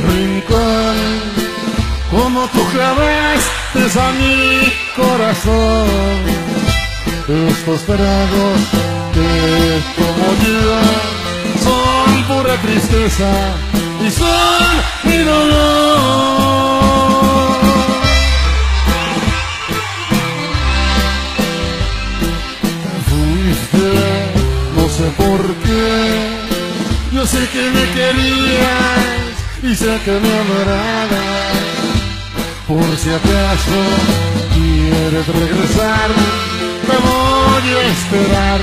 rincón, como tú clavaste a mi corazón. Estos tragos que tomo yo son pura tristeza y son mi dolor. Te fuiste, no sé por qué. Yo sé que me querías y sé que me adorabas. Por si acaso quieres regresar, te voy a esperar.